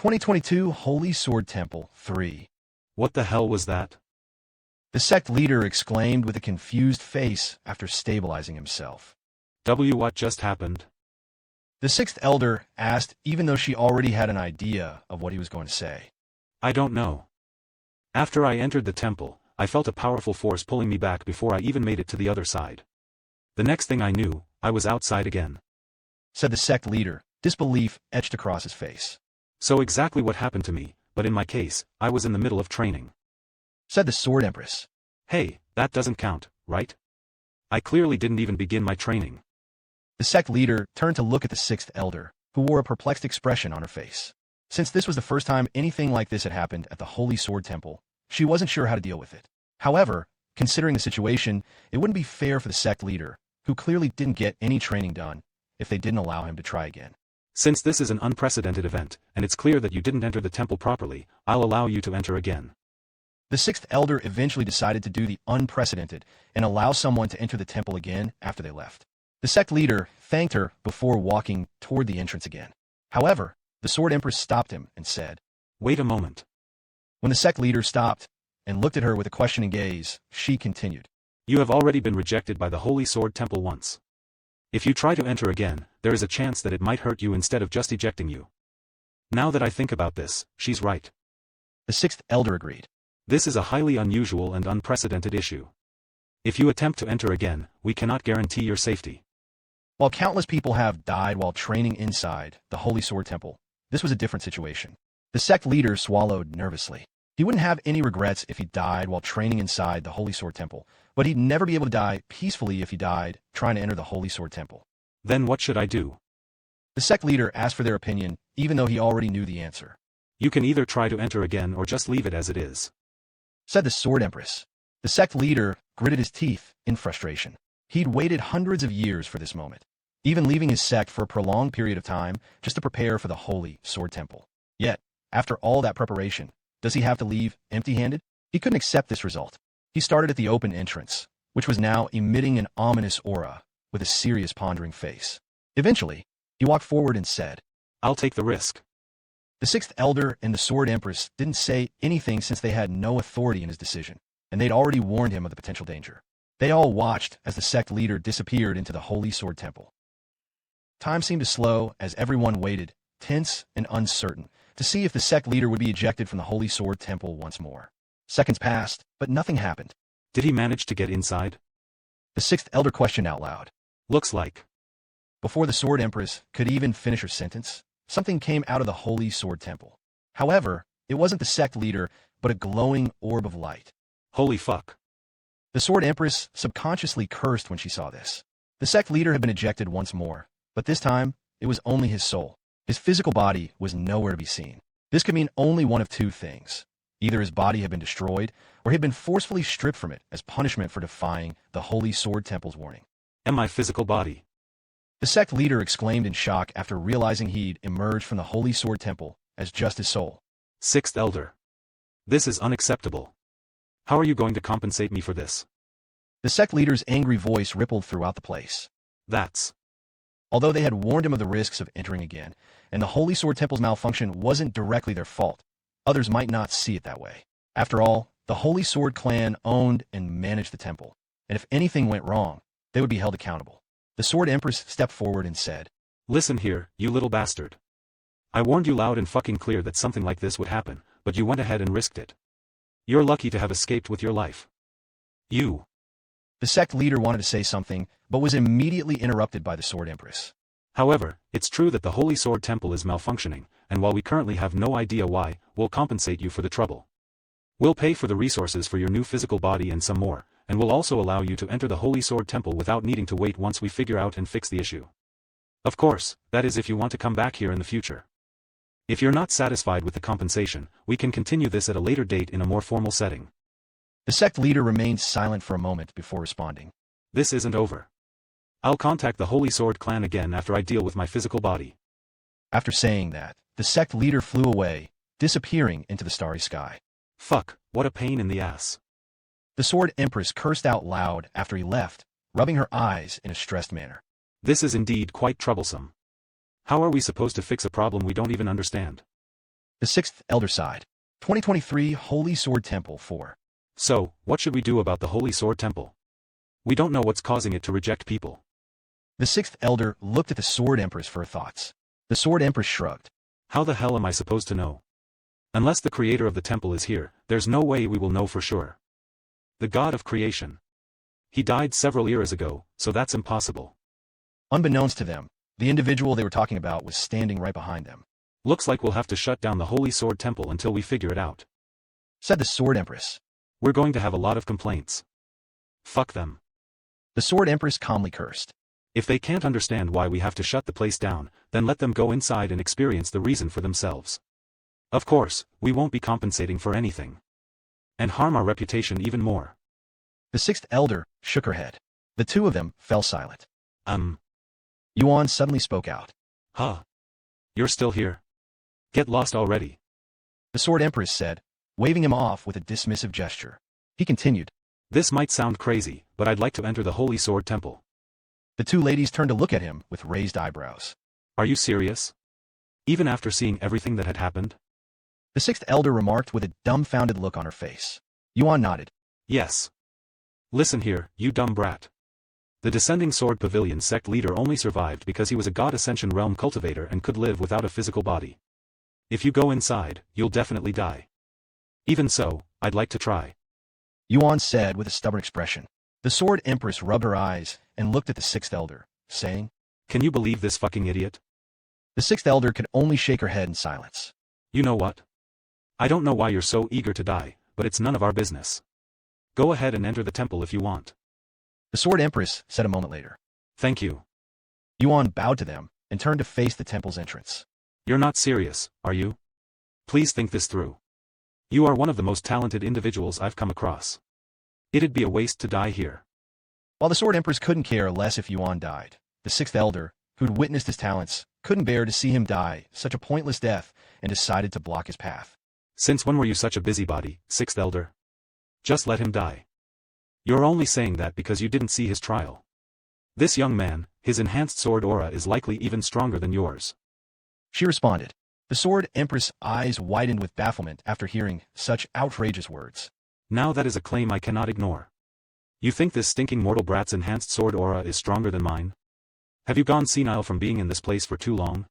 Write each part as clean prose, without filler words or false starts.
2022 Holy Sword Temple 3. What the hell was that? The sect leader exclaimed with a confused face after stabilizing himself. What just happened? The sixth elder asked, even though she already had an idea of what he was going to say. I don't know. After I entered the temple, I felt a powerful force pulling me back before I even made it to the other side. The next thing I knew, I was outside again, Said the sect leader, disbelief etched across his face. So exactly what happened to me, but in my case, I was in the middle of training. Said the Sword Empress. Hey, that doesn't count, right? I clearly didn't even begin my training. The sect leader turned to look at the sixth elder, who wore a perplexed expression on her face. Since this was the first time anything like this had happened at the Holy Sword Temple, she wasn't sure how to deal with it. However, considering the situation, it wouldn't be fair for the sect leader, who clearly didn't get any training done, if they didn't allow him to try again. Since this is an unprecedented event, and it's clear that you didn't enter the temple properly, I'll allow you to enter again. The sixth elder eventually decided to do the unprecedented and allow someone to enter the temple again after they left. The sect leader thanked her before walking toward the entrance again. However, the Sword Empress stopped him and said, Wait a moment. When the sect leader stopped and looked at her with a questioning gaze, she continued. You have already been rejected by the Holy Sword Temple once. If you try to enter again, there is a chance that it might hurt you instead of just ejecting you. Now that I think about this, she's right. The sixth elder agreed. This is a highly unusual and unprecedented issue. If you attempt to enter again, we cannot guarantee your safety. While countless people have died while training inside the Holy Sword Temple, this was a different situation. The sect leader swallowed nervously. He wouldn't have any regrets if he died while training inside the Holy Sword Temple, but he'd never be able to die peacefully if he died trying to enter the Holy Sword Temple. Then what should I do? The sect leader asked for their opinion, even though he already knew the answer. You can either try to enter again or just leave it as it is, Said the Sword Empress. The sect leader gritted his teeth in frustration. He'd waited hundreds of years for this moment, even leaving his sect for a prolonged period of time just to prepare for the Holy Sword Temple. Yet, after all that preparation, does he have to leave empty-handed? He couldn't accept this result. He started at the open entrance, which was now emitting an ominous aura, with a serious pondering face. Eventually, he walked forward and said, I'll take the risk. The sixth elder and the Sword Empress didn't say anything since they had no authority in his decision, and they'd already warned him of the potential danger. They all watched as the sect leader disappeared into the Holy Sword Temple. Time seemed to slow as everyone waited, tense and uncertain, to see if the sect leader would be ejected from the Holy Sword Temple once more. Seconds passed, but nothing happened. Did he manage to get inside? The sixth elder questioned out loud. Looks like. Before the Sword Empress could even finish her sentence, something came out of the Holy Sword Temple. However, it wasn't the sect leader, but a glowing orb of light. Holy fuck. The Sword Empress subconsciously cursed when she saw this. The sect leader had been ejected once more, but this time, it was only his soul. His physical body was nowhere to be seen. This could mean only one of two things. Either his body had been destroyed, or he had been forcefully stripped from it as punishment for defying the Holy Sword Temple's warning. And my physical body. The sect leader exclaimed in shock after realizing he'd emerged from the Holy Sword Temple as just his soul. Sixth Elder. This is unacceptable. How are you going to compensate me for this? The sect leader's angry voice rippled throughout the place. That's. Although they had warned him of the risks of entering again, and the Holy Sword Temple's malfunction wasn't directly their fault, others might not see it that way. After all, the Holy Sword clan owned and managed the temple, and if anything went wrong, they would be held accountable. The Sword Empress stepped forward and said, Listen here, you little bastard. I warned you loud and fucking clear that something like this would happen, but you went ahead and risked it. You're lucky to have escaped with your life. You. The sect leader wanted to say something, but was immediately interrupted by the Sword Empress. However, it's true that the Holy Sword Temple is malfunctioning, and while we currently have no idea why, we'll compensate you for the trouble. We'll pay for the resources for your new physical body and some more, and we'll also allow you to enter the Holy Sword Temple without needing to wait once we figure out and fix the issue. Of course, that is if you want to come back here in the future. If you're not satisfied with the compensation, we can continue this at a later date in a more formal setting. The sect leader remained silent for a moment before responding. This isn't over. I'll contact the Holy Sword clan again after I deal with my physical body. After saying that, the sect leader flew away, disappearing into the starry sky. Fuck, what a pain in the ass. The Sword Empress cursed out loud after he left, rubbing her eyes in a stressed manner. This is indeed quite troublesome. How are we supposed to fix a problem we don't even understand? The sixth elder sighed. 2023 Holy Sword Temple 4. So, what should we do about the Holy Sword Temple? We don't know what's causing it to reject people. The sixth elder looked at the Sword Empress for her thoughts. The Sword Empress shrugged. How the hell am I supposed to know? Unless the creator of the temple is here, there's no way we will know for sure. The god of creation. He died several years ago, so that's impossible. Unbeknownst to them, the individual they were talking about was standing right behind them. Looks like we'll have to shut down the Holy Sword Temple until we figure it out, said the Sword Empress. We're going to have a lot of complaints. Fuck them. The Sword Empress calmly cursed. If they can't understand why we have to shut the place down, then let them go inside and experience the reason for themselves. Of course, we won't be compensating for anything. And harm our reputation even more. The sixth elder shook her head. The two of them fell silent. Yuan suddenly spoke out. Huh? You're still here? Get lost already. The Sword Empress said, waving him off with a dismissive gesture. He continued. This might sound crazy, but I'd like to enter the Holy Sword Temple. The two ladies turned to look at him with raised eyebrows. Are you serious? Even after seeing everything that had happened? The sixth elder remarked with a dumbfounded look on her face. Yuan nodded. Yes. Listen here, you dumb brat. The Descending Sword Pavilion sect leader only survived because he was a God Ascension Realm cultivator and could live without a physical body. If you go inside, you'll definitely die. Even so, I'd like to try. Yuan said with a stubborn expression. The Sword Empress rubbed her eyes and looked at the sixth elder, saying, Can you believe this fucking idiot? The sixth elder could only shake her head in silence. You know what? I don't know why you're so eager to die, but it's none of our business. Go ahead and enter the temple if you want. The Sword Empress said a moment later. Thank you. Yuan bowed to them and turned to face the temple's entrance. You're not serious, are you? Please think this through. You are one of the most talented individuals I've come across. It'd be a waste to die here. While the Sword Empress couldn't care less if Yuan died, the sixth elder, who'd witnessed his talents, couldn't bear to see him die such a pointless death and decided to block his path. Since when were you such a busybody, sixth elder? Just let him die. You're only saying that because you didn't see his trial. This young man, his enhanced sword aura is likely even stronger than yours. She responded. The Sword Empress' eyes widened with bafflement after hearing such outrageous words. Now that is a claim I cannot ignore. You think this stinking mortal brat's enhanced sword aura is stronger than mine? Have you gone senile from being in this place for too long?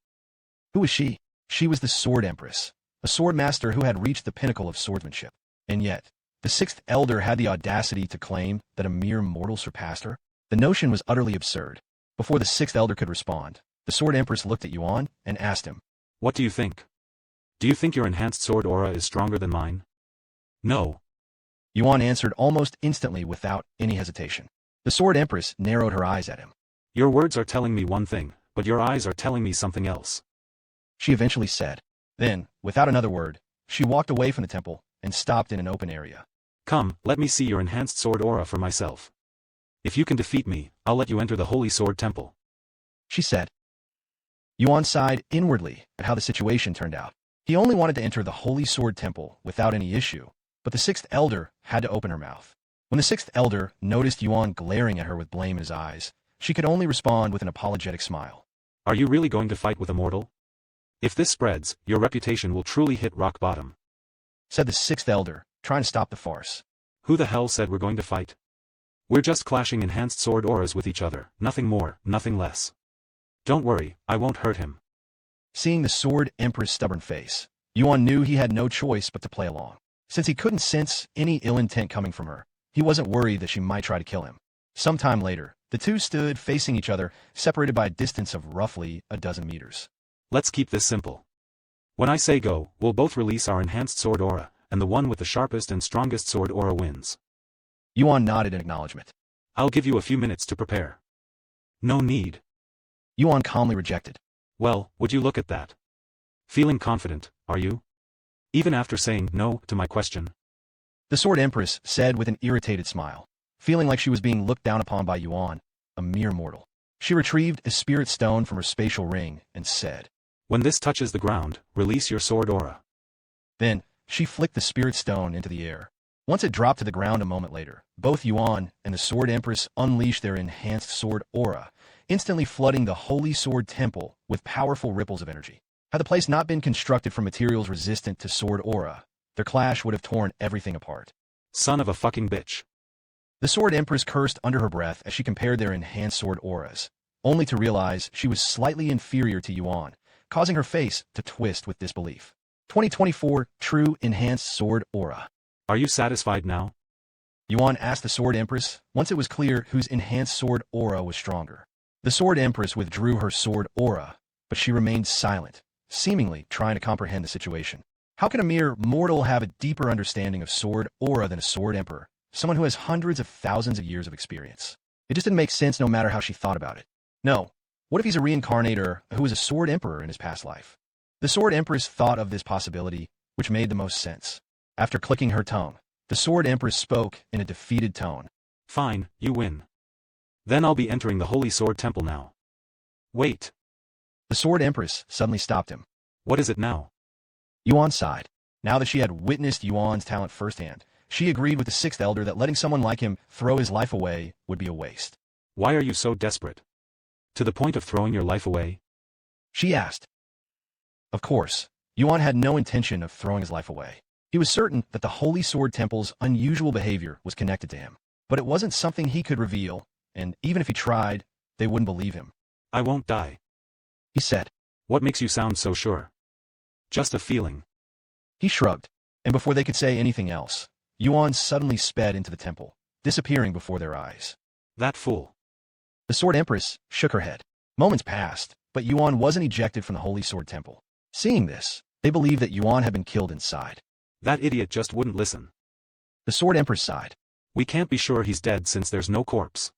Who was she? She was the Sword Empress, a sword master who had reached the pinnacle of swordsmanship. And yet, the sixth elder had the audacity to claim that a mere mortal surpassed her? The notion was utterly absurd. Before the sixth elder could respond, the Sword Empress looked at Yuan and asked him, What do you think? Do you think your enhanced sword aura is stronger than mine? No. Yuan answered almost instantly without any hesitation. The Sword Empress narrowed her eyes at him. Your words are telling me one thing, but your eyes are telling me something else. She eventually said. Then, without another word, she walked away from the temple and stopped in an open area. Come, let me see your enhanced sword aura for myself. If you can defeat me, I'll let you enter the Holy Sword Temple. She said. Yuan sighed inwardly at how the situation turned out. He only wanted to enter the Holy Sword Temple without any issue, but the sixth elder had to open her mouth. When the sixth elder noticed Yuan glaring at her with blame in his eyes, she could only respond with an apologetic smile. Are you really going to fight with a mortal? If this spreads, your reputation will truly hit rock bottom, said the sixth elder, trying to stop the farce. Who the hell said we're going to fight? We're just clashing enhanced sword auras with each other, nothing more, nothing less. Don't worry, I won't hurt him. Seeing the Sword Empress' stubborn face, Yuan knew he had no choice but to play along. Since he couldn't sense any ill intent coming from her, he wasn't worried that she might try to kill him. Sometime later, the two stood facing each other, separated by a distance of roughly a dozen meters. Let's keep this simple. When I say go, we'll both release our enhanced sword aura, and the one with the sharpest and strongest sword aura wins. Yuan nodded in acknowledgement. I'll give you a few minutes to prepare. No need. Yuan calmly rejected. Well, would you look at that? Feeling confident, are you? Even after saying no to my question? The Sword Empress said with an irritated smile, feeling like she was being looked down upon by Yuan, a mere mortal. She retrieved a spirit stone from her spatial ring and said, When this touches the ground, release your sword aura. Then, she flicked the spirit stone into the air. Once it dropped to the ground a moment later, both Yuan and the Sword Empress unleashed their enhanced sword aura, instantly flooding the Holy Sword Temple with powerful ripples of energy. Had the place not been constructed from materials resistant to sword aura, their clash would have torn everything apart. Son of a fucking bitch. The Sword Empress cursed under her breath as she compared their enhanced sword auras, only to realize she was slightly inferior to Yuan, causing her face to twist with disbelief. 2024 True Enhanced Sword Aura. Are you satisfied now? Yuan asked the Sword Empress once it was clear whose enhanced sword aura was stronger. The Sword Empress withdrew her sword aura, but she remained silent, seemingly trying to comprehend the situation. How can a mere mortal have a deeper understanding of sword aura than a Sword Emperor, someone who has hundreds of thousands of years of experience? It just didn't make sense no matter how she thought about it. No, what if he's a reincarnator who was a Sword Emperor in his past life? The Sword Empress thought of this possibility, which made the most sense. After clicking her tongue, the Sword Empress spoke in a defeated tone. Fine, you win. Then I'll be entering the Holy Sword Temple now. Wait. The Sword Empress suddenly stopped him. What is it now? Yuan sighed. Now that she had witnessed Yuan's talent firsthand, she agreed with the sixth elder that letting someone like him throw his life away would be a waste. Why are you so desperate? To the point of throwing your life away? She asked. Of course, Yuan had no intention of throwing his life away. He was certain that the Holy Sword Temple's unusual behavior was connected to him, but it wasn't something he could reveal, and even if he tried, they wouldn't believe him. I won't die, he said. What makes you sound so sure? Just a feeling. He shrugged, and before they could say anything else, Yuan suddenly sped into the temple, disappearing before their eyes. That fool. The Sword Empress shook her head. Moments passed, but Yuan wasn't ejected from the Holy Sword Temple. Seeing this, they believed that Yuan had been killed inside. That idiot just wouldn't listen. The Sword Empress sighed. We can't be sure he's dead since there's no corpse,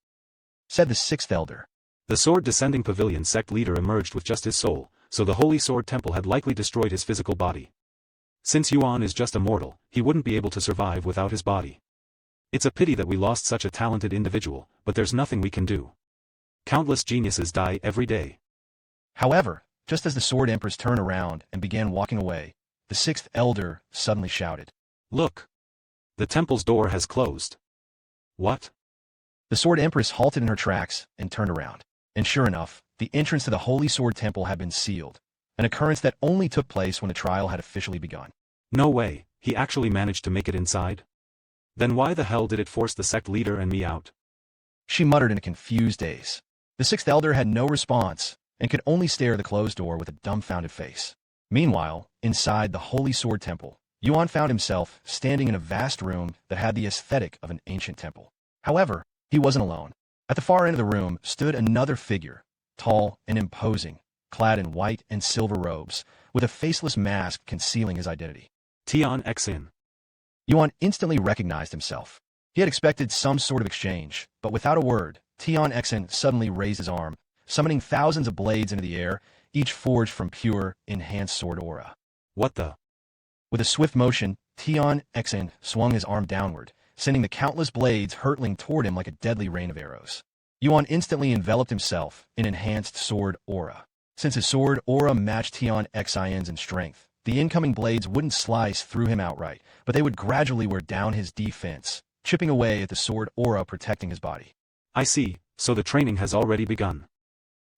said the sixth elder. The Sword Descending Pavilion sect leader emerged with just his soul, so the Holy Sword Temple had likely destroyed his physical body. Since Yuan is just a mortal, he wouldn't be able to survive without his body. It's a pity that we lost such a talented individual, but there's nothing we can do. Countless geniuses die every day. However, just as the Sword Empress turned around and began walking away, the sixth elder suddenly shouted. Look! The temple's door has closed. What? The Sword Empress halted in her tracks and turned around. And sure enough, the entrance to the Holy Sword Temple had been sealed, an occurrence that only took place when the trial had officially begun. No way, he actually managed to make it inside? Then why the hell did it force the sect leader and me out? She muttered in a confused daze. The sixth elder had no response and could only stare at the closed door with a dumbfounded face. Meanwhile, inside the Holy Sword Temple, Yuan found himself standing in a vast room that had the aesthetic of an ancient temple. However, he wasn't alone. At the far end of the room stood another figure, tall and imposing, clad in white and silver robes, with a faceless mask concealing his identity. Tian Xin. Yuan instantly recognized himself. He had expected some sort of exchange, but without a word, Tian Xin suddenly raised his arm, summoning thousands of blades into the air, each forged from pure, enhanced sword aura. What the? With a swift motion, Tian Xin swung his arm downward, sending the countless blades hurtling toward him like a deadly rain of arrows. Yuan instantly enveloped himself in enhanced sword aura. Since his sword aura matched Tian Xin's in strength, the incoming blades wouldn't slice through him outright, but they would gradually wear down his defense, chipping away at the sword aura protecting his body. I see, so the training has already begun.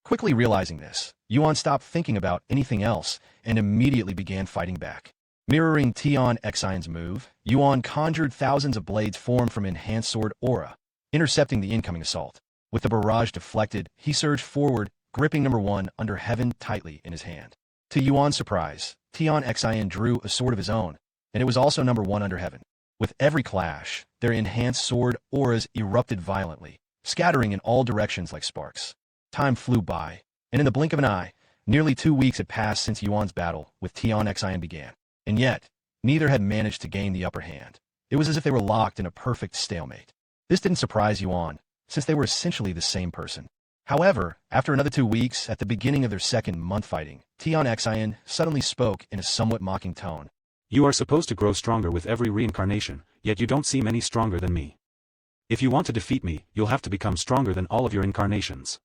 Quickly realizing this, Yuan stopped thinking about anything else and immediately began fighting back. Mirroring Tian Xin's move, Yuan conjured thousands of blades formed from enhanced sword aura, intercepting the incoming assault. With the barrage deflected, he surged forward, gripping number one under heaven tightly in his hand. To Yuan's surprise, Tian Xin drew a sword of his own, and it was also number one under heaven. With every clash, their enhanced sword auras erupted violently, scattering in all directions like sparks. Time flew by, and in the blink of an eye, nearly 2 weeks had passed since Yuan's battle with Tian Xin began. And yet, neither had managed to gain the upper hand. It was as if they were locked in a perfect stalemate. This didn't surprise Yuan, since they were essentially the same person. However, after another 2 weeks, at the beginning of their second month fighting, Tian Xin suddenly spoke in a somewhat mocking tone. You are supposed to grow stronger with every reincarnation, yet you don't seem any stronger than me. If you want to defeat me, you'll have to become stronger than all of your incarnations.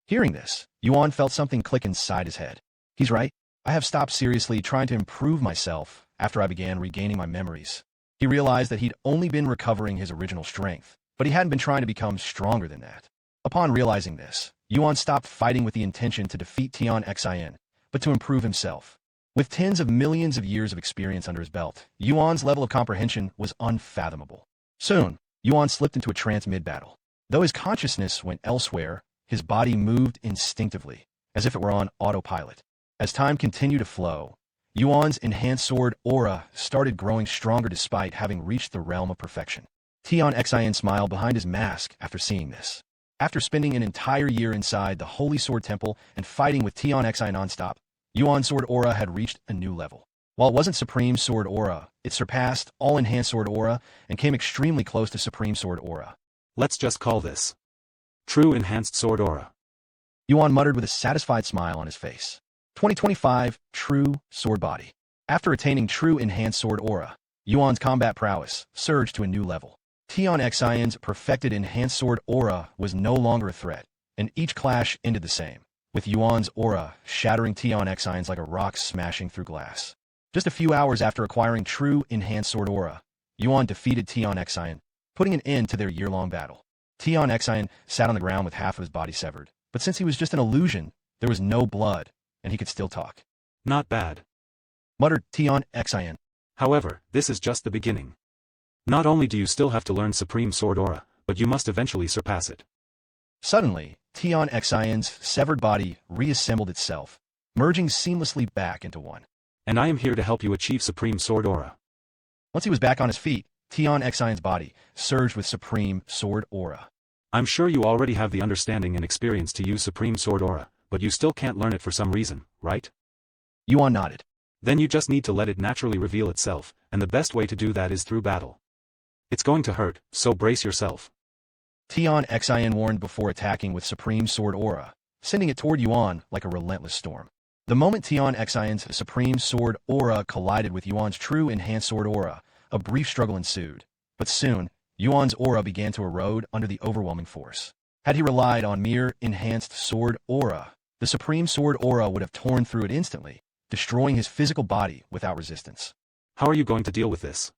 Hearing this, Yuan felt something click inside his head. He's right. I have stopped seriously trying to improve myself after I began regaining my memories. He realized that he'd only been recovering his original strength, but he hadn't been trying to become stronger than that. Upon realizing this, Yuan stopped fighting with the intention to defeat Tian Xin, but to improve himself. With tens of millions of years of experience under his belt, Yuan's level of comprehension was unfathomable. Soon, Yuan slipped into a trance mid-battle. Though his consciousness went elsewhere, his body moved instinctively, as if it were on autopilot. As time continued to flow, Yuan's enhanced sword aura started growing stronger despite having reached the realm of perfection. Tian Xian smiled behind his mask after seeing this. After spending an entire year inside the Holy Sword Temple and fighting with Tian Xian non-stop, Yuan's sword aura had reached a new level. While it wasn't Supreme Sword Aura, it surpassed all Enhanced Sword Aura and came extremely close to Supreme Sword Aura. Let's just call this True Enhanced Sword Aura. Yuan muttered with a satisfied smile on his face. 2025 True Sword Body. After attaining True Enhanced Sword Aura, Yuan's combat prowess surged to a new level. Tian Xian's perfected Enhanced Sword Aura was no longer a threat, and each clash ended the same, with Yuan's aura shattering Tian Xian's like a rock smashing through glass. Just a few hours after acquiring True Enhanced Sword Aura, Yuan defeated Tian Xian, putting an end to their year-long battle. Tian Xian sat on the ground with half of his body severed, but since he was just an illusion, there was no blood, and he could still talk. Not bad, muttered Tian Xian. However, this is just the beginning. Not only do you still have to learn Supreme Sword Aura, but you must eventually surpass it. Suddenly, Tian Xian's severed body reassembled itself, merging seamlessly back into one. And I am here to help you achieve Supreme Sword Aura. Once he was back on his feet, Tian Xian's body surged with Supreme Sword Aura. I'm sure you already have the understanding and experience to use Supreme Sword Aura, but you still can't learn it for some reason, right? Yuan nodded. Then you just need to let it naturally reveal itself, and the best way to do that is through battle. It's going to hurt, so brace yourself. Tian Xian warned before attacking with Supreme Sword Aura, sending it toward Yuan like a relentless storm. The moment Tian Xian's Supreme Sword Aura collided with Yuan's True Enhanced Sword Aura, a brief struggle ensued. But soon, Yuan's aura began to erode under the overwhelming force. Had he relied on mere Enhanced Sword Aura, the Supreme Sword Aura would have torn through it instantly, destroying his physical body without resistance. How are you going to deal with this?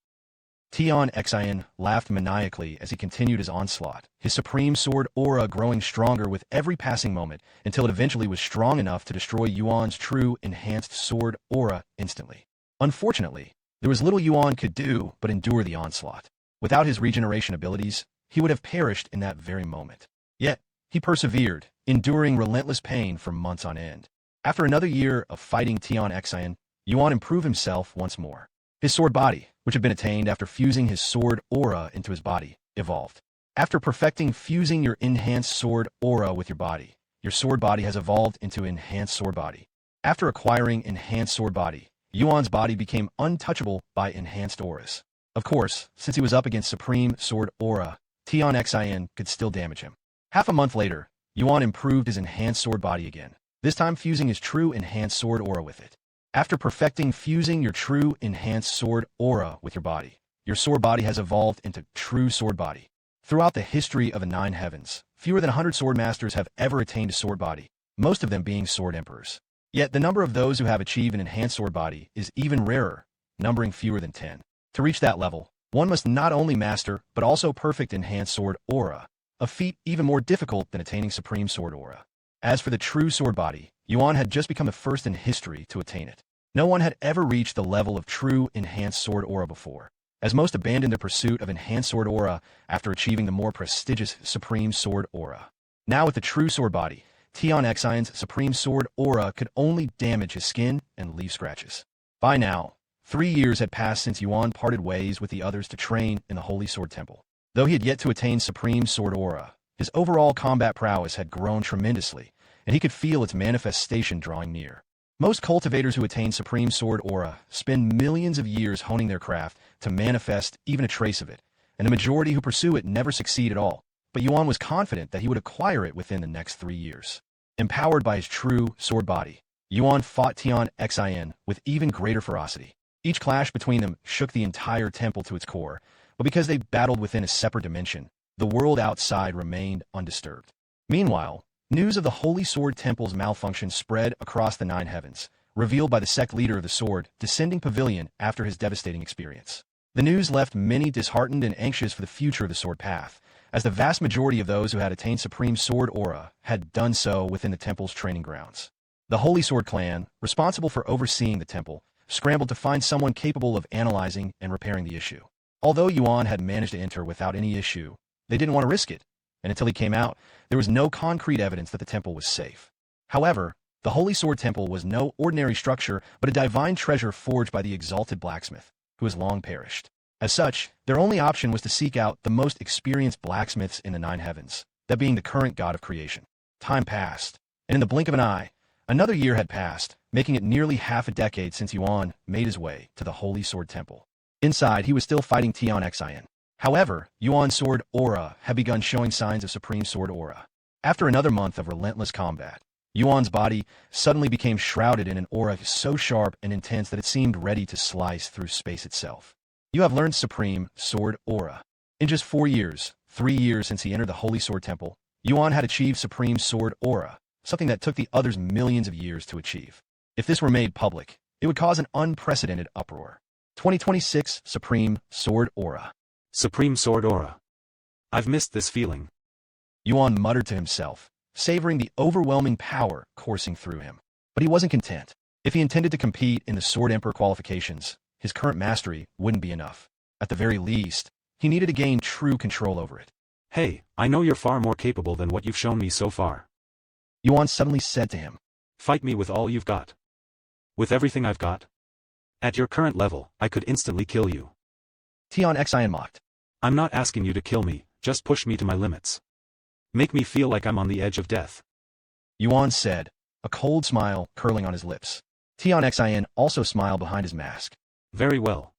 Tian Xian laughed maniacally as he continued his onslaught, his Supreme Sword Aura growing stronger with every passing moment until it eventually was strong enough to destroy Yuan's True Enhanced Sword Aura instantly. Unfortunately, there was little Yuan could do but endure the onslaught. Without his regeneration abilities, he would have perished in that very moment. Yet, he persevered, enduring relentless pain for months on end. After another year of fighting Tian Xian, Yuan improved himself once more. His sword body, which had been attained after fusing his sword aura into his body, evolved. After perfecting fusing your enhanced sword aura with your body, your sword body has evolved into enhanced sword body. After acquiring enhanced sword body, Yuan's body became untouchable by enhanced auras. Of course, since he was up against Supreme Sword Aura, Tian Xian could still damage him. Half a month later, Yuan improved his enhanced sword body again, this time fusing his True Enhanced Sword Aura with it. After perfecting fusing your True Enhanced Sword Aura with your body, your sword body has evolved into True Sword Body. Throughout the history of the Nine Heavens, fewer than 100 sword masters have ever attained a sword body, most of them being sword emperors. Yet the number of those who have achieved an enhanced sword body is even rarer, numbering fewer than 10. To reach that level, one must not only master, but also perfect enhanced sword aura, a feat even more difficult than attaining Supreme Sword Aura. As for the True Sword Body, Yuan had just become the first in history to attain it. No one had ever reached the level of True Enhanced Sword Aura before, as most abandoned their pursuit of Enhanced Sword Aura after achieving the more prestigious Supreme Sword Aura. Now with the True Sword Body, Tian Xian's Supreme Sword Aura could only damage his skin and leave scratches. By now, 3 years had passed since Yuan parted ways with the others to train in the Holy Sword Temple. Though he had yet to attain Supreme Sword Aura, his overall combat prowess had grown tremendously, and he could feel its manifestation drawing near. Most cultivators who attain Supreme Sword Aura spend millions of years honing their craft to manifest even a trace of it, and the majority who pursue it never succeed at all. But Yuan was confident that he would acquire it within the next 3 years. Empowered by his True Sword Body, Yuan fought Tian Xian with even greater ferocity. Each clash between them shook the entire temple to its core, but because they battled within a separate dimension, the world outside remained undisturbed. Meanwhile, news of the Holy Sword Temple's malfunction spread across the Nine Heavens, revealed by the sect leader of the Sword Descending Pavilion after his devastating experience. The news left many disheartened and anxious for the future of the Sword Path, as the vast majority of those who had attained Supreme Sword Aura had done so within the temple's training grounds. The Holy Sword clan, responsible for overseeing the temple, scrambled to find someone capable of analyzing and repairing the issue. Although Yuan had managed to enter without any issue, they didn't want to risk it, and until he came out, there was no concrete evidence that the temple was safe. However, the Holy Sword Temple was no ordinary structure, but a divine treasure forged by the exalted blacksmith, who has long perished. As such, their only option was to seek out the most experienced blacksmiths in the nine heavens, that being the current god of creation. Time passed, and in the blink of an eye, another year had passed, making it nearly half a decade since Yuan made his way to the Holy Sword Temple. Inside, he was still fighting Tian Xian. However, Yuan's sword aura had begun showing signs of supreme sword aura. After another month of relentless combat, Yuan's body suddenly became shrouded in an aura so sharp and intense that it seemed ready to slice through space itself. You have learned Supreme Sword Aura. In just 4 years, 3 years since he entered the Holy Sword Temple, Yuan had achieved Supreme Sword Aura, something that took the others millions of years to achieve. If this were made public, it would cause an unprecedented uproar. 2026 Supreme Sword Aura. Supreme Sword Aura. I've missed this feeling. Yuan muttered to himself, savoring the overwhelming power coursing through him. But he wasn't content. If he intended to compete in the Sword Emperor qualifications, his current mastery wouldn't be enough. At the very least, he needed to gain true control over it. Hey, I know you're far more capable than what you've shown me so far. Yuan suddenly said to him. Fight me with all you've got. With everything I've got. At your current level, I could instantly kill you. Tian Xian mocked. I'm not asking you to kill me, just push me to my limits. Make me feel like I'm on the edge of death. Yuan said, a cold smile curling on his lips. Tian Xian also smiled behind his mask. Very well.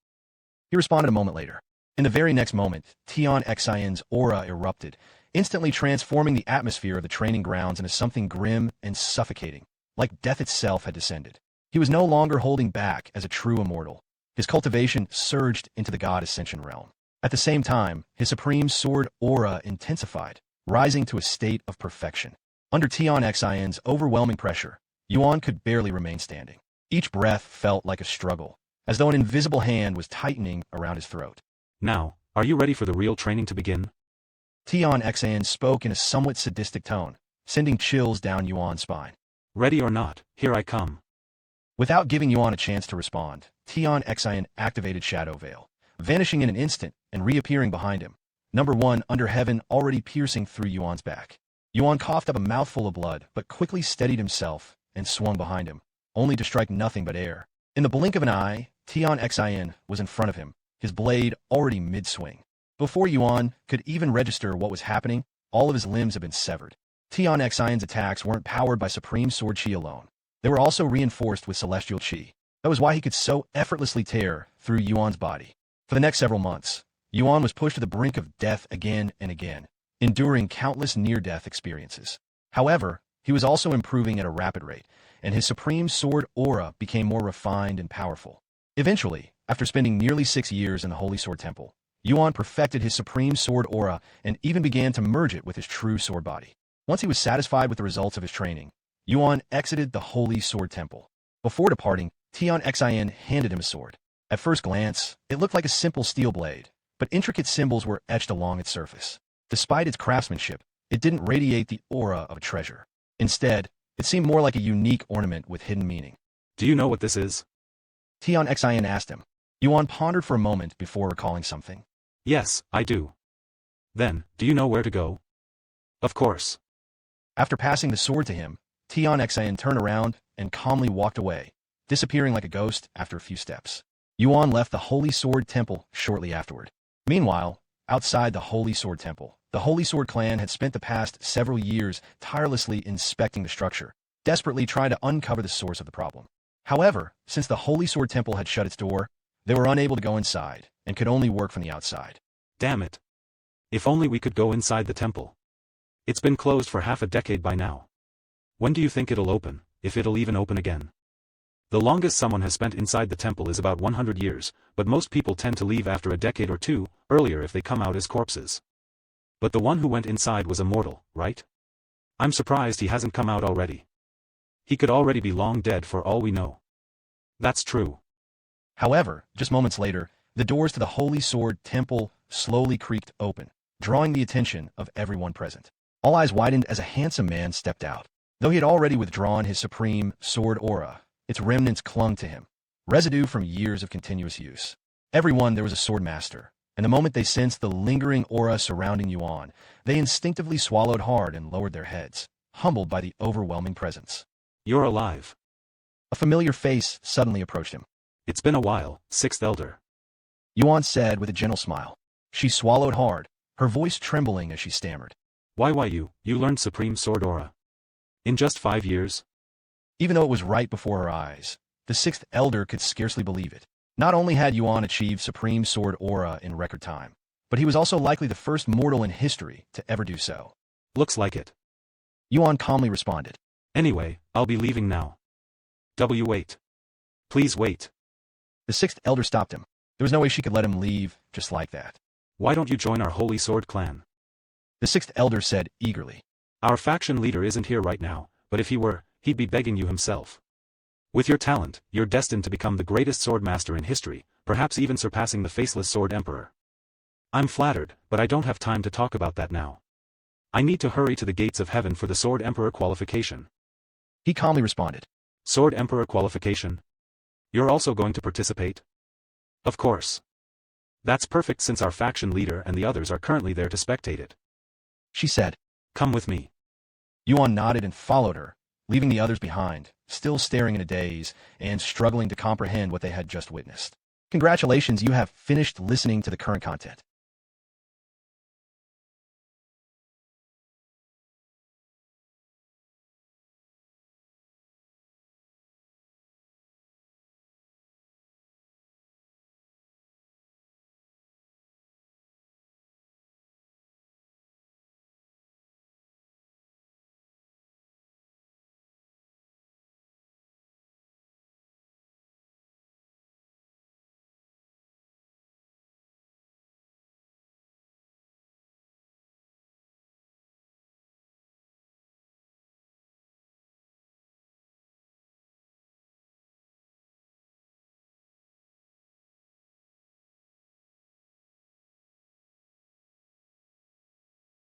He responded a moment later. In the very next moment, Tian Xian's aura erupted, instantly transforming the atmosphere of the training grounds into something grim and suffocating, like death itself had descended. He was no longer holding back as a true immortal. His cultivation surged into the god ascension realm. At the same time, his supreme sword aura intensified, rising to a state of perfection. Under Tian Xian's overwhelming pressure, Yuan could barely remain standing. Each breath felt like a struggle, as though an invisible hand was tightening around his throat. Now, are you ready for the real training to begin? Tian Xian spoke in a somewhat sadistic tone, sending chills down Yuan's spine. Ready or not, here I come. Without giving Yuan a chance to respond, Tian Xian activated Shadow Veil, vanishing in an instant and reappearing behind him. Number 1 under heaven already piercing through Yuan's back. Yuan coughed up a mouthful of blood, but quickly steadied himself and swung behind him, only to strike nothing but air. In the blink of an eye, Tian Xian was in front of him, his blade already mid-swing. Before Yuan could even register what was happening, all of his limbs had been severed. Tian Xian's attacks weren't powered by Supreme Sword Qi alone. They were also reinforced with Celestial Qi. That was why he could so effortlessly tear through Yuan's body. For the next several months, Yuan was pushed to the brink of death again and again, enduring countless near-death experiences. However, he was also improving at a rapid rate, and his Supreme Sword Aura became more refined and powerful. Eventually, after spending nearly 6 years in the Holy Sword Temple, Yuan perfected his Supreme Sword Aura and even began to merge it with his true sword body. Once he was satisfied with the results of his training, Yuan exited the Holy Sword Temple. Before departing, Tian Xian handed him a sword. At first glance, it looked like a simple steel blade, but intricate symbols were etched along its surface. Despite its craftsmanship, it didn't radiate the aura of a treasure. Instead, it seemed more like a unique ornament with hidden meaning. Do you know what this is? Tian Xian asked him. Yuan pondered for a moment before recalling something. Yes, I do. Then, do you know where to go? Of course. After passing the sword to him, Tian Xian turned around and calmly walked away, disappearing like a ghost after a few steps. Yuan left the Holy Sword Temple shortly afterward. Meanwhile, outside the Holy Sword Temple, the Holy Sword clan had spent the past several years tirelessly inspecting the structure, desperately trying to uncover the source of the problem. However, since the Holy Sword Temple had shut its door, they were unable to go inside and could only work from the outside. Damn it. If only we could go inside the temple. It's been closed for half a decade by now. When do you think it'll open, if it'll even open again? The longest someone has spent inside the temple is about 100 years, but most people tend to leave after a decade or two, earlier if they come out as corpses. But the one who went inside was immortal, right? I'm surprised he hasn't come out already. He could already be long dead for all we know. That's true. However, just moments later, the doors to the Holy Sword Temple slowly creaked open, drawing the attention of everyone present. All eyes widened as a handsome man stepped out. Though he had already withdrawn his supreme sword aura, its remnants clung to him, residue from years of continuous use. Everyone there was a sword master, and the moment they sensed the lingering aura surrounding Yuan, they instinctively swallowed hard and lowered their heads, humbled by the overwhelming presence. You're alive. A familiar face suddenly approached him. It's been a while, Sixth Elder. Yuan said with a gentle smile. She swallowed hard, her voice trembling as she stammered. Why you learned Supreme Sword Aura? In just 5 years? Even though it was right before her eyes, the Sixth Elder could scarcely believe it. Not only had Yuan achieved Supreme Sword Aura in record time, but he was also likely the first mortal in history to ever do so. Looks like it. Yuan calmly responded. Anyway, I'll be leaving now. Wait. Please wait. The Sixth Elder stopped him. There was no way she could let him leave just like that. Why don't you join our Holy Sword clan? The Sixth Elder said eagerly. Our faction leader isn't here right now, but if he were, he'd be begging you himself. With your talent, you're destined to become the greatest sword master in history, perhaps even surpassing the Faceless Sword Emperor. I'm flattered, but I don't have time to talk about that now. I need to hurry to the gates of heaven for the Sword Emperor qualification. He calmly responded. Sword Emperor qualification? You're also going to participate? Of course. That's perfect since our faction leader and the others are currently there to spectate it. She said. Come with me. Yuan nodded and followed her, leaving the others behind, still staring in a daze and struggling to comprehend what they had just witnessed. Congratulations, you have finished listening to the current content.